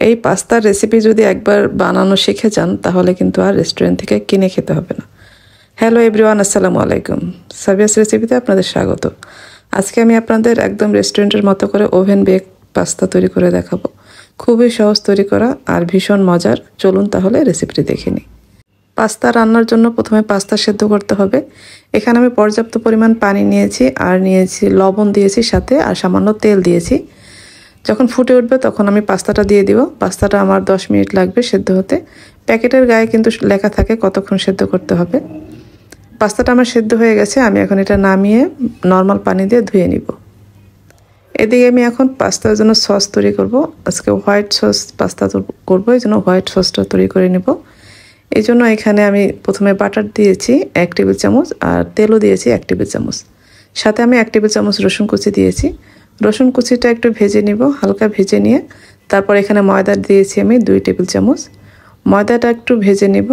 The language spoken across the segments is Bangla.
এই পাস্তার রেসিপি যদি একবার বানানো শিখে যান তাহলে কিন্তু আর রেস্টুরেন্ট থেকে কিনে খেতে হবে না। হ্যালো এভরিওয়ান, আসসালামু আলাইকুম। সাবিয়াস রেসিপিতে আপনাদের স্বাগত। আজকে আমি আপনাদের একদম রেস্টুরেন্টের মতো করে ওভেন বেক পাস্তা তৈরি করে দেখাবো। খুবই সহজ তৈরি করা আর ভীষণ মজার। চলুন তাহলে রেসিপিটি দেখে নিই। পাস্তা রান্নার জন্য প্রথমে পাস্তা সেদ্ধ করতে হবে। এখানে আমি পর্যাপ্ত পরিমাণ পানি নিয়েছি আর নিয়েছি লবণ দিয়েছি সাথে, আর সামান্য তেল দিয়েছি। যখন ফুটে উঠবে তখন আমি পাস্তাটা দিয়ে দিব। পাস্তাটা আমার 10 মিনিট লাগবে সেদ্ধ হতে। প্যাকেটের গায়ে কিন্তু লেখা থাকে কতক্ষণ সেদ্ধ করতে হবে। পাস্তাটা আমার সেদ্ধ হয়ে গেছে। আমি এখন এটা নামিয়ে নর্মাল পানি দিয়ে ধুয়ে নিব। এদিকে আমি এখন পাস্তার জন্য সস তৈরি করব। আজকে হোয়াইট সস পাস্তা করবো, এই জন্য হোয়াইট সসটা তৈরি করে নিব। এই জন্য এখানে আমি প্রথমে বাটার দিয়েছি 1 টেবিল চামচ আর তেলও দিয়েছি 1 টেবিল চামচ। সাথে আমি 1 টেবিল চামচ রসুন কুচি দিয়েছি। রসুন কুচিটা একটু ভেজে নিব, হালকা ভেজে নিয়ে তারপর এখানে ময়দা দিয়েছি আমি 2 টেবিল চামচ। ময়দাটা একটু ভেজে নিব।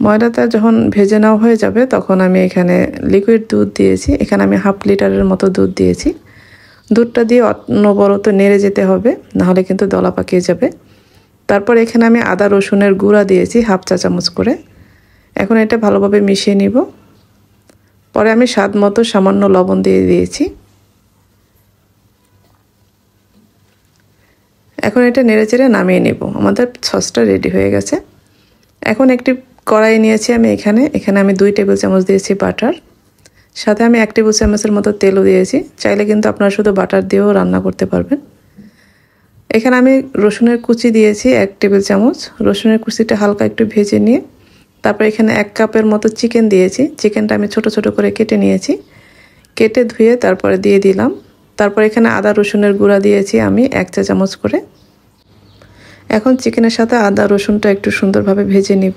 ময়দাটা যখন ভেজে নেওয়া হয়ে যাবে তখন আমি এখানে লিকুইড দুধ দিয়েছি। এখানে আমি 1/2 লিটারের মতো দুধ দিয়েছি। দুধটা দিয়ে অনবরত নেড়ে যেতে হবে, নাহলে কিন্তু দলা পাকিয়ে যাবে। তারপর এখানে আমি আদা রসুনের গুঁড়া দিয়েছি 1/2 চা চামচ করে। এখন এটা ভালোভাবে মিশিয়ে নিব। পরে আমি স্বাদ মতো সামান্য লবণ দিয়ে দিয়েছি। এখন এটা নেড়েচেড়ে নামিয়ে নেব। আমাদের সসটা রেডি হয়ে গেছে। এখন একটি কড়াই নিয়েছি আমি। এখানে আমি 2 টেবিল চামচ দিয়েছি বাটার। সাথে আমি 1 টেবিল চামচের মতো তেলও দিয়েছি। চাইলে কিন্তু আপনারা শুধু বাটার দিয়েও রান্না করতে পারবেন। এখানে আমি রসুনের কুচি দিয়েছি 1 টেবিল চামচ। রসুনের কুচিটা হালকা একটু ভেজে নিয়ে তারপর এখানে 1 কাপের মতো চিকেন দিয়েছি। চিকেনটা আমি ছোট ছোট করে কেটে নিয়েছি। কেটে ধুয়ে তারপরে দিয়ে দিলাম। তারপর এখানে আদা রসুনের গুঁড়া দিয়েছি আমি 1 চা চামচ করে। এখন চিকেনের সাথে আদা রসুনটা একটু সুন্দরভাবে ভেজে নিব।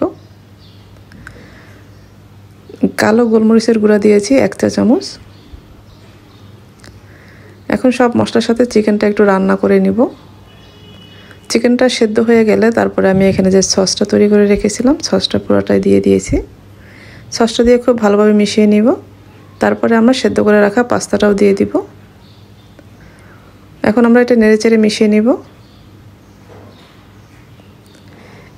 কালো গোলমরিচের গুঁড়া দিয়েছি 1 চা চামচ। এখন সব মশলার সাথে চিকেনটা একটু রান্না করে নিব। চিকেনটা সেদ্ধ হয়ে গেলে তারপরে আমি এখানে যে সসটা তৈরি করে রেখেছিলাম সসটা পুরোটাই দিয়ে দিয়েছি। সসটা দিয়ে খুব ভালোভাবে মিশিয়ে নিব। তারপরে আমরা সেদ্ধ করে রাখা পাস্তাটাও দিয়ে দিব। এখন আমরা এটা নেড়েচেড়ে মিশিয়ে নিব।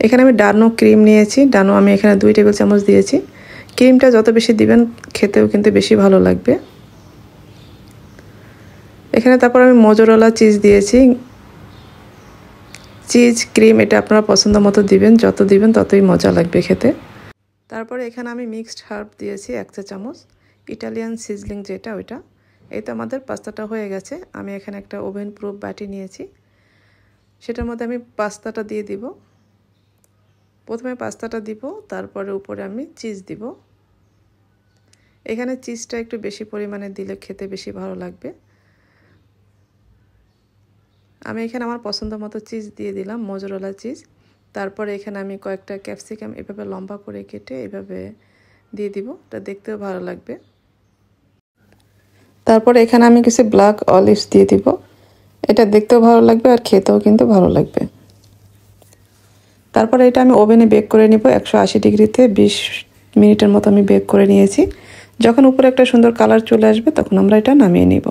এখানে আমি ডানো ক্রিম নিয়েছি। ডানো আমি এখানে 2 টেবিল চামচ দিয়েছি। ক্রিমটা যত বেশি দিবেন খেতেও কিন্তু বেশি ভালো লাগবে। এখানে তারপর আমি মোজারেলা চিজ দিয়েছি। চিজ ক্রিম এটা আপনারা পছন্দ মতো দিবেন, যত দিবেন ততই মজা লাগবে খেতে। তারপরে এখানে আমি মিক্সড হার্ব দিয়েছি 1 চা চামচ। ইটালিয়ান সিজলিং যেটা ওইটা। এই তো আমাদের পাস্তাটা হয়ে গেছে। আমি এখানে একটা ওভেন প্রুফ বাটি নিয়েছি। সেটার মধ্যে আমি পাস্তাটা দিয়ে দিব। প্রথমে পাস্তাটা দিব, তারপরে উপরে আমি চিজ দিব। এখানে চিজটা একটু বেশি পরিমাণে দিলে খেতে বেশি ভালো লাগবে। আমি এখানে আমার পছন্দ মতো চিজ দিয়ে দিলাম, মোজারেলা চিজ। তারপরে এখানে আমি কয়েকটা ক্যাপসিকাম এভাবে লম্বা করে কেটে এভাবে দিয়ে দিব। এটা দেখতেও ভালো লাগবে। তারপরে এখানে আমি কিছু ব্ল্যাক অলিভস দিয়ে দিব। এটা দেখতেও ভালো লাগবে আর খেতেও কিন্তু ভালো লাগবে। তারপরে এটা আমি ওভেনে বেক করে নিব 180 ডিগ্রিতে 20 মিনিটের মতো আমি বেক করে নিয়েছি। যখন উপরে একটা সুন্দর কালার চলে আসবে তখন আমরা এটা নামিয়ে নিব।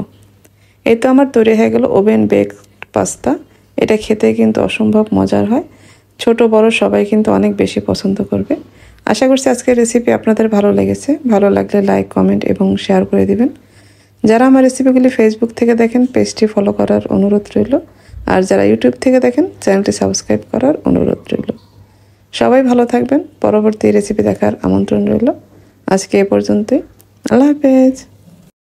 এই তো আমার তৈরি হয়ে গেল ওভেন বেক পাস্তা। এটা খেতে কিন্তু অসম্ভব মজার হয়। ছোট বড় সবাই কিন্তু অনেক বেশি পছন্দ করবে। আশা করছি আজকের রেসিপি আপনাদের ভালো লেগেছে। ভালো লাগলে লাইক, কমেন্ট এবং শেয়ার করে দিবেন। যারা আমার রেসিপিগুলি ফেসবুক থেকে দেখেন পেজটি ফলো করার অনুরোধ রইল। আর যারা ইউটিউব থেকে দেখেন চ্যানেলটি সাবস্ক্রাইব করার অনুরোধ রইল। সবাই ভালো থাকবেন। পরবর্তী রেসিপি দেখার আমন্ত্রণ রইল। আজকে এ পর্যন্তই। আল্লাহ হাফেজ।